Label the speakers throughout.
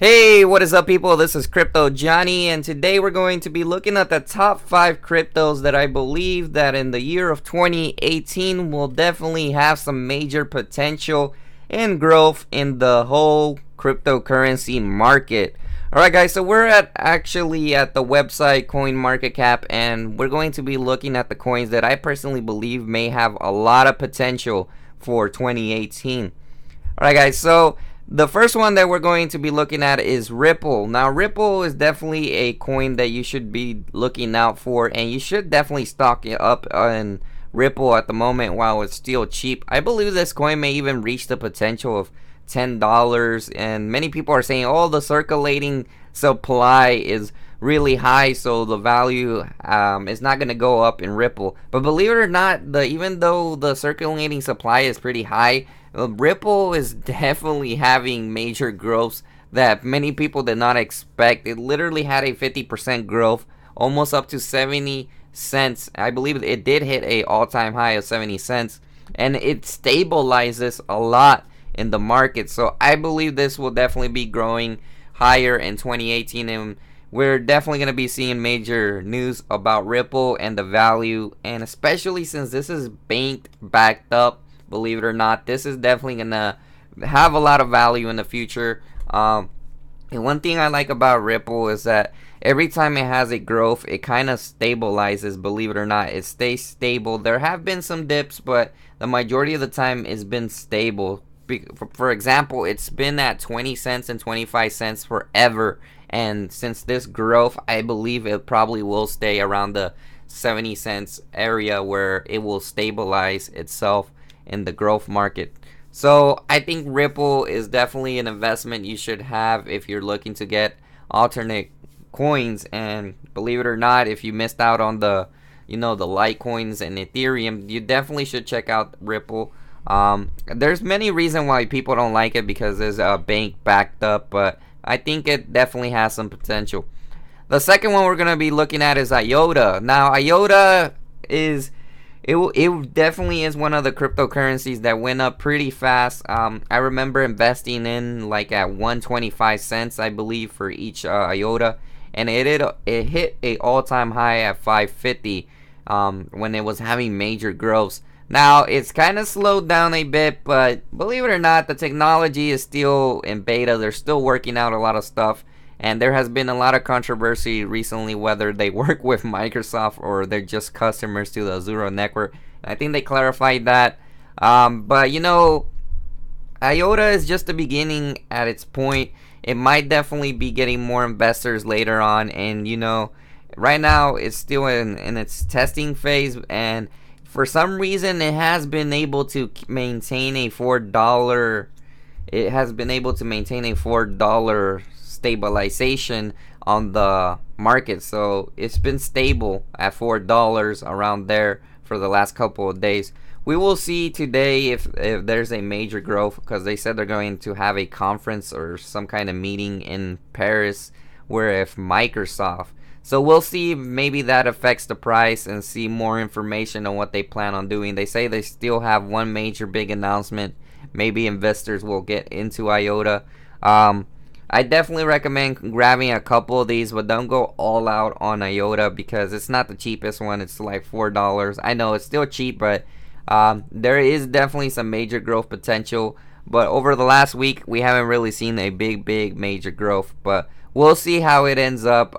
Speaker 1: Hey, what is up, people? This is Crypto Johnny, and today we're going to be looking at the top 5 cryptos that I believe that in the year of 2018 will definitely have some major potential and growth in the whole cryptocurrency market. Alright guys, so we're actually at the website CoinMarketCap, and we're going to be looking at the coins that I personally believe may have a lot of potential for 2018. Alright guys, so the first one that we're going to be looking at is Ripple. Now, Ripple is definitely a coin that you should be looking out for, and you should definitely stock it up in Ripple at the moment while it's still cheap. I believe this coin may even reach the potential of $10, and many people are saying, oh, the circulating supply is really high, so the value is not going to go up in Ripple. But believe it or not, even though the circulating supply is pretty high, Ripple is definitely having major growths that many people did not expect. It literally had a 50% growth, almost up to 70 cents. I believe it did hit a all-time high of 70 cents, and it stabilizes a lot in the market. So I believe this will definitely be growing higher in 2018, and we're definitely going to be seeing major news about Ripple and the value, and especially since this is backed up. Believe it or not, this is definitely gonna have a lot of value in the future. And one thing I like about Ripple is that every time it has a growth, it kind of stabilizes. Believe it or not, it stays stable. There have been some dips, but the majority of the time it's been stable. For example, it's been at 20 cents and 25 cents forever, and since this growth, I believe it probably will stay around the 70 cents area where it will stabilize itself in the growth market. So I think Ripple is definitely an investment you should have if you're looking to get alternate coins. And believe it or not, if you missed out on the the Litecoins and Ethereum, you definitely should check out Ripple. There's many reasons why people don't like it, because there's a bank backed up, but I think it definitely has some potential. The second one we're going to be looking at is IOTA. Now, IOTA is it definitely is one of the cryptocurrencies that went up pretty fast. I remember investing in like at 125 cents, I believe, for each IOTA, and it hit a all-time high at 550 when it was having major growths. Now it's kind of slowed down a bit, but believe it or not, the technology is still in beta. They're still working out a lot of stuff. And there has been a lot of controversy recently whether they work with Microsoft or they're just customers to the Azure network. I think they clarified that. But IOTA is just the beginning at its point. It might definitely be getting more investors later on. And, right now it's still in its testing phase. And for some reason, it has been able to maintain a $4. It has been able to maintain a $4 stabilization on the market, so it's been stable at $4 around there for the last couple of days. We will see today if there's a major growth, because they said they're going to have a conference or some kind of meeting in Paris with Microsoft. So we'll see if maybe that affects the price and see more information on what they plan on doing. They say they still have one major big announcement. Maybe investors will get into IOTA. I definitely recommend grabbing a couple of these, but don't go all out on IOTA because it's not the cheapest one. It's like $4. I know it's still cheap, but there is definitely some major growth potential. But over the last week, we haven't really seen a big major growth. But we'll see how it ends up.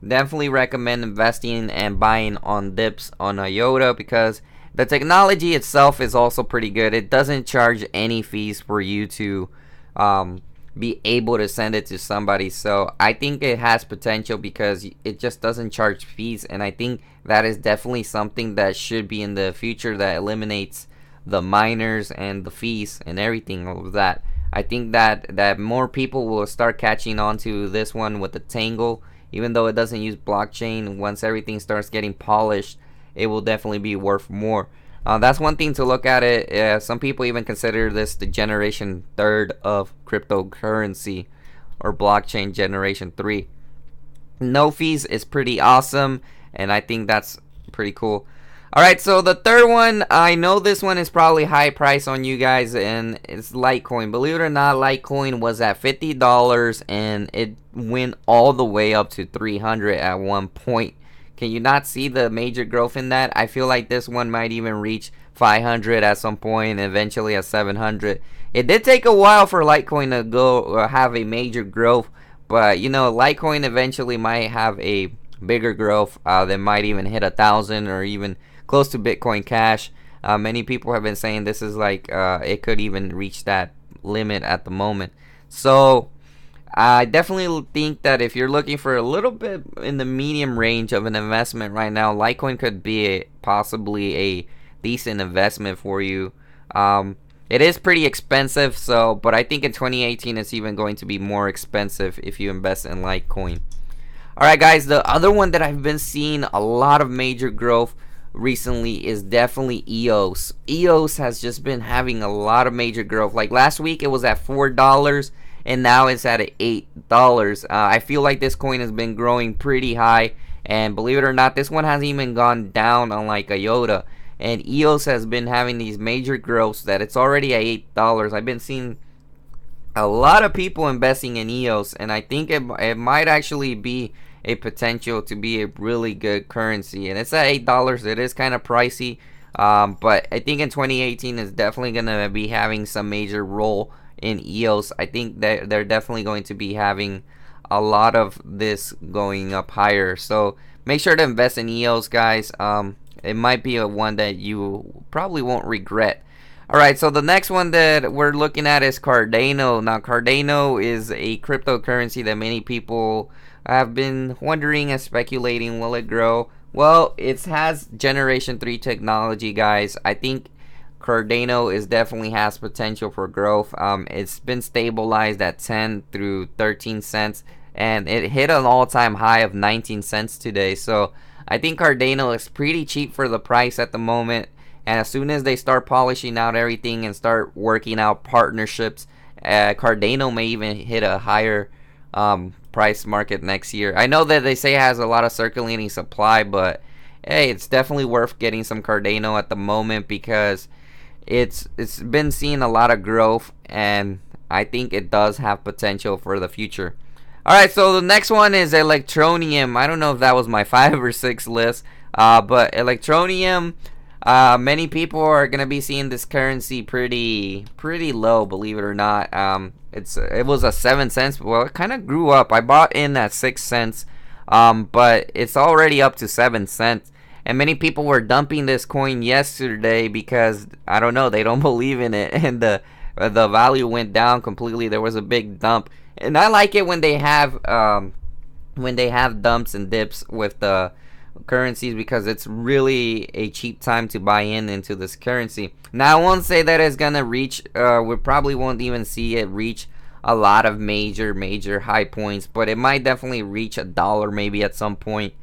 Speaker 1: Definitely recommend investing and buying on dips on IOTA because the technology itself is also pretty good. It doesn't charge any fees for you to be able to send it to somebody. So I think it has potential because it just doesn't charge fees, and I think that is definitely something that should be in the future, that eliminates the miners and the fees and everything of that. I think that more people will start catching on to this one with the Tangle, even though it doesn't use blockchain. Once everything starts getting polished, it will definitely be worth more. That's one thing to look at it. Some people even consider this the generation 3rd of cryptocurrency, or blockchain generation 3. No fees is pretty awesome, and I think that's pretty cool. Alright, so the third one, I know this one is probably high price on you guys, and it's Litecoin. Believe it or not, Litecoin was at $50 and it went all the way up to 300 at one point. Can you not see the major growth in that? I feel like this one might even reach 500 at some point, and eventually at 700. It did take a while for Litecoin to go have a major growth, but you know, Litecoin eventually might have a bigger growth that might even hit 1,000 or even close to Bitcoin Cash. Many people have been saying this is like it could even reach that limit at the moment. So I definitely think that if you're looking for a little bit in the medium range of an investment right now, Litecoin could be possibly a decent investment for you. It is pretty expensive, but I think in 2018 it's even going to be more expensive if you invest in Litecoin. Alright guys, the other one that I've been seeing a lot of major growth recently is definitely EOS. EOS has just been having a lot of major growth. Like last week it was at $4 and now it's at $8. I feel like this coin has been growing pretty high, and believe it or not, this one hasn't even gone down unlike IOTA. And EOS has been having these major growths that it's already at $8. I've been seeing a lot of people investing in EOS, and I think it might actually be a potential to be a really good currency. And it's at $8. It is kind of pricey, but I think in 2018 it's definitely going to be having some major role in EOS. I think that they're definitely going to be having a lot of this going up higher. So make sure to invest in EOS, guys. It might be a one that you probably won't regret. Alright, so the next one that we're looking at is Cardano. Now, Cardano is a cryptocurrency that many people have been wondering and speculating, will it grow? Well, it has Generation 3 technology, guys. I think Cardano definitely has potential for growth. It's been stabilized at 10 through 13 cents, and it hit an all-time high of 19 cents today. So I think Cardano is pretty cheap for the price at the moment, and as soon as they start polishing out everything and start working out partnerships, Cardano may even hit a higher price market next year. I know that they say it has a lot of circulating supply, but hey, it's definitely worth getting some Cardano at the moment because it's been seeing a lot of growth, and I think it does have potential for the future. Alright, so the next one is Electronium. I don't know if that was my 5 or 6 list, but Electronium, many people are gonna be seeing this currency pretty low, believe it or not. It was a 7 cents. Well, it kind of grew up. I bought in at 6 cents, but it's already up to 7 cents. And many people were dumping this coin yesterday because I don't know, they don't believe in it, and the value went down completely. There was a big dump, and I like it when they have dumps and dips with the currencies because it's really a cheap time to buy into this currency. Now, I won't say that it's gonna reach. We probably won't even see it reach a lot of major high points, but it might definitely reach $1 maybe at some point.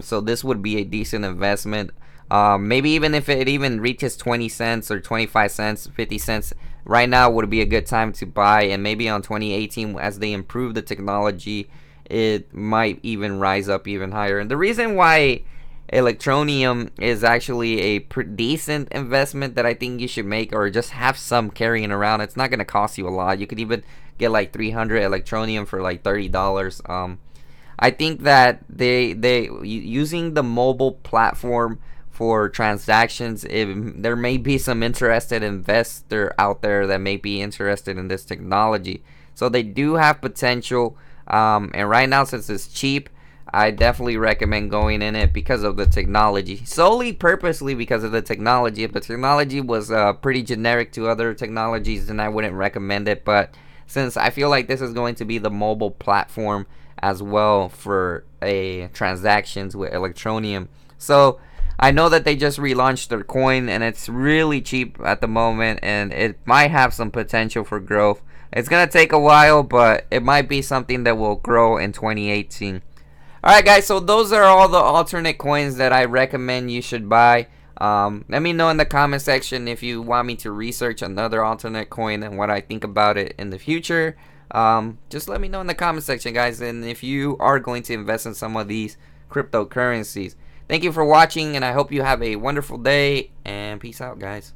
Speaker 1: So this would be a decent investment. Maybe even if it even reaches 20 cents or 25 cents, 50 cents, right now would be a good time to buy. And maybe on 2018, as they improve the technology, it might even rise up even higher. And the reason why Electronium is actually a decent investment that I think you should make, or just have some carrying around, it's not going to cost you a lot. You could even get like 300 Electronium for like $30. I think that they using the mobile platform for transactions, there may be some interested investor out there that may be interested in this technology. So they do have potential, and right now, since it's cheap, I definitely recommend going in it because of the technology. Solely purposely because of the technology. If the technology was pretty generic to other technologies, then I wouldn't recommend it. But since I feel like this is going to be the mobile platform as well for transactions with Electronium, so I know that they just relaunched their coin and it's really cheap at the moment, and it might have some potential for growth. It's gonna take a while, but it might be something that will grow in 2018. Alright guys, so those are all the alternate coins that I recommend you should buy. Let me know in the comment section if you want me to research another alternate coin and what I think about it in the future. Just let me know in the comment section, guys, and if you are going to invest in some of these cryptocurrencies. Thank you for watching, and I hope you have a wonderful day, and peace out, guys.